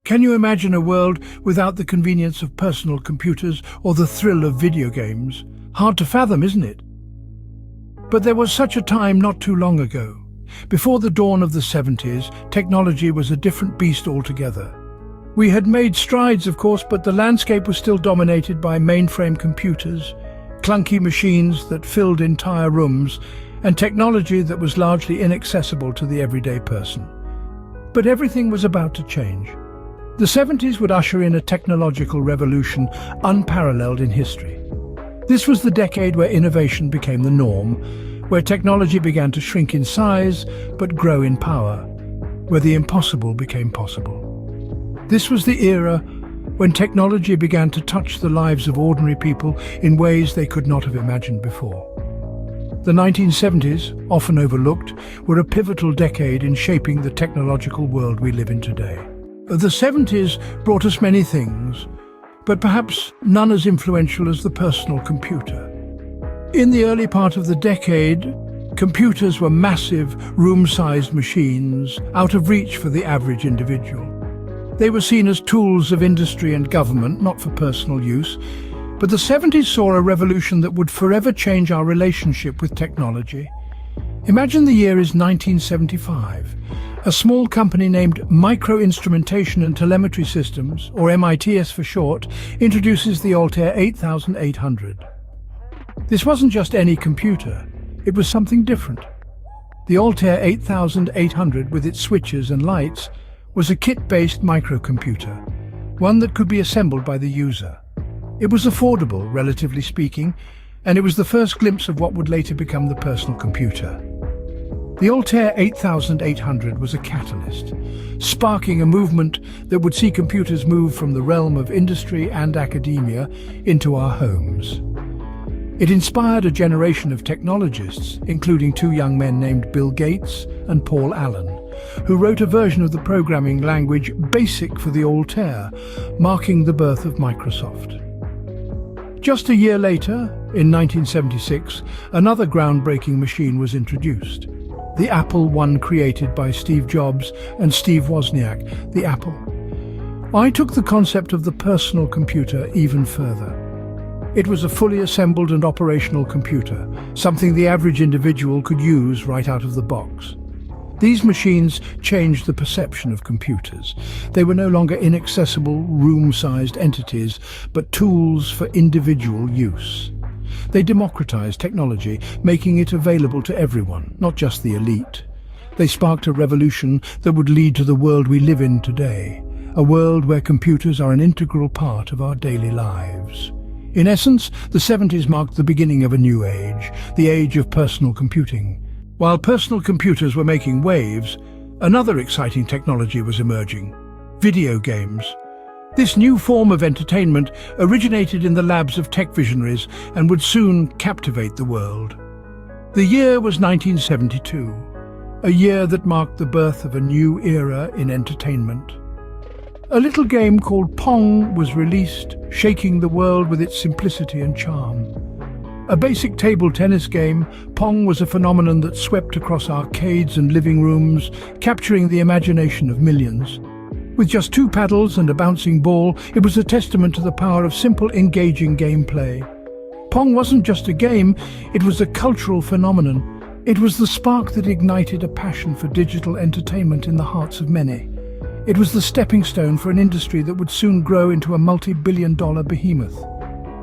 Can you imagine a world without the convenience of personal computers or the thrill of video games? Hard to fathom, isn't it? But there was such a time not too long ago. Before the dawn of the 70s, technology was a different beast altogether. We had made strides, of course, but the landscape was still dominated by mainframe computers, clunky machines that filled entire rooms, and technology that was largely inaccessible to the everyday person. But everything was about to change. The 70s would usher in a technological revolution unparalleled in history. This was the decade where innovation became the norm, where technology began to shrink in size but grow in power, where the impossible became possible. This was the era when technology began to touch the lives of ordinary people in ways they could not have imagined before. The 1970s, often overlooked, were a pivotal decade in shaping the technological world we live in today. The 70s brought us many things, but perhaps none as influential as the personal computer. In the early part of the decade, computers were massive, room-sized machines, out of reach for the average individual. They were seen as tools of industry and government, not for personal use. But the 70s saw a revolution that would forever change our relationship with technology. Imagine the year is 1975. A small company named Microinstrumentation and Telemetry Systems, or MITS for short, introduces the Altair 8800. This wasn't just any computer, it was something different. The Altair 8800, with its switches and lights, was a kit-based microcomputer, one that could be assembled by the user. It was affordable, relatively speaking, and it was the first glimpse of what would later become the personal computer. The Altair 8800 was a catalyst, sparking a movement that would see computers move from the realm of industry and academia into our homes. It inspired a generation of technologists, including two young men named Bill Gates and Paul Allen, who wrote a version of the programming language BASIC for the Altair, marking the birth of Microsoft. Just a year later, in 1976, another groundbreaking machine was introduced. The Apple I, created by Steve Jobs and Steve Wozniak, the Apple. I took the concept of the personal computer even further. It was a fully assembled and operational computer, something the average individual could use right out of the box. These machines changed the perception of computers. They were no longer inaccessible, room-sized entities, but tools for individual use. They democratized technology, making it available to everyone, not just the elite. They sparked a revolution that would lead to the world we live in today, a world where computers are an integral part of our daily lives. In essence, the 70s marked the beginning of a new age, the age of personal computing. While personal computers were making waves, another exciting technology was emerging: video games. This new form of entertainment originated in the labs of tech visionaries and would soon captivate the world. The year was 1972, a year that marked the birth of a new era in entertainment. A little game called Pong was released, shaking the world with its simplicity and charm. A basic table tennis game, Pong was a phenomenon that swept across arcades and living rooms, capturing the imagination of millions. With just 2 paddles and a bouncing ball, it was a testament to the power of simple, engaging gameplay. Pong wasn't just a game, it was a cultural phenomenon. It was the spark that ignited a passion for digital entertainment in the hearts of many. It was the stepping stone for an industry that would soon grow into a multi-billion-dollar behemoth.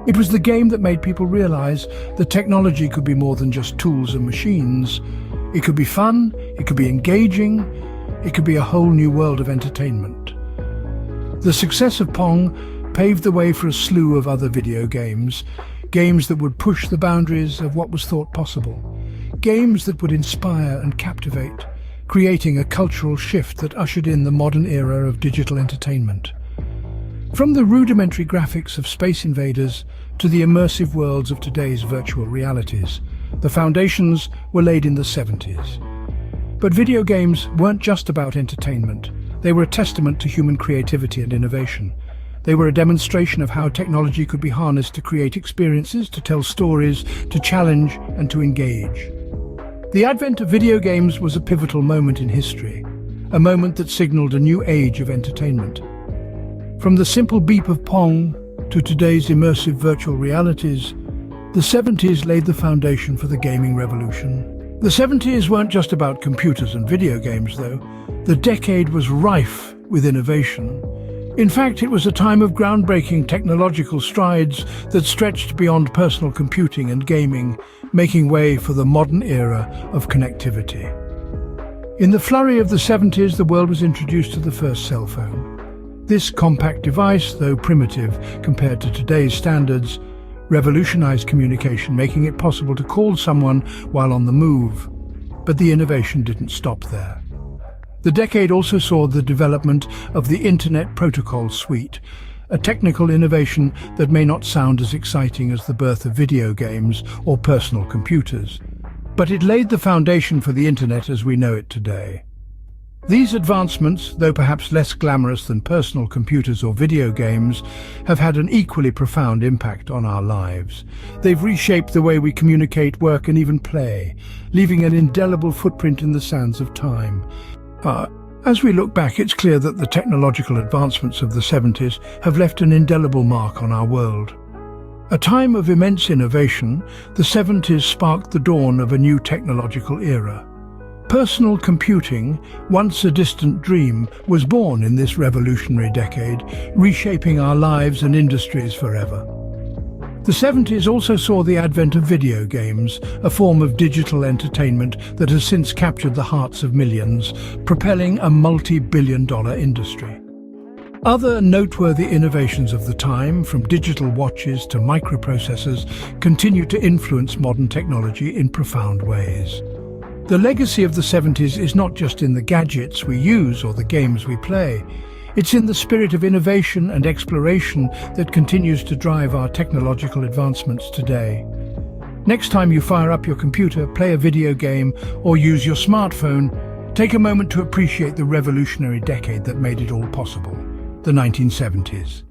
It was the game that made people realize that technology could be more than just tools and machines. It could be fun, it could be engaging, it could be a whole new world of entertainment. The success of Pong paved the way for a slew of other video games, games that would push the boundaries of what was thought possible, games that would inspire and captivate, creating a cultural shift that ushered in the modern era of digital entertainment. From the rudimentary graphics of Space Invaders to the immersive worlds of today's virtual realities, the foundations were laid in the 70s. But video games weren't just about entertainment. They were a testament to human creativity and innovation. They were a demonstration of how technology could be harnessed to create experiences, to tell stories, to challenge and to engage. The advent of video games was a pivotal moment in history, a moment that signaled a new age of entertainment. From the simple beep of Pong to today's immersive virtual realities, the 70s laid the foundation for the gaming revolution. The 70s weren't just about computers and video games, though. The decade was rife with innovation. In fact, it was a time of groundbreaking technological strides that stretched beyond personal computing and gaming, making way for the modern era of connectivity. In the flurry of the 70s, the world was introduced to the first cell phone. This compact device, though primitive compared to today's standards, revolutionized communication, making it possible to call someone while on the move. But the innovation didn't stop there. The decade also saw the development of the Internet Protocol Suite, a technical innovation that may not sound as exciting as the birth of video games or personal computers, but it laid the foundation for the Internet as we know it today. These advancements, though perhaps less glamorous than personal computers or video games, have had an equally profound impact on our lives. They've reshaped the way we communicate, work, and even play, leaving an indelible footprint in the sands of time. As we look back, it's clear that the technological advancements of the 70s have left an indelible mark on our world. A time of immense innovation, the 70s sparked the dawn of a new technological era. Personal computing, once a distant dream, was born in this revolutionary decade, reshaping our lives and industries forever. The 70s also saw the advent of video games, a form of digital entertainment that has since captured the hearts of millions, propelling a multi-billion-dollar industry. Other noteworthy innovations of the time, from digital watches to microprocessors, continue to influence modern technology in profound ways. The legacy of the 70s is not just in the gadgets we use or the games we play. It's in the spirit of innovation and exploration that continues to drive our technological advancements today. Next time you fire up your computer, play a video game, or use your smartphone, take a moment to appreciate the revolutionary decade that made it all possible, the 1970s.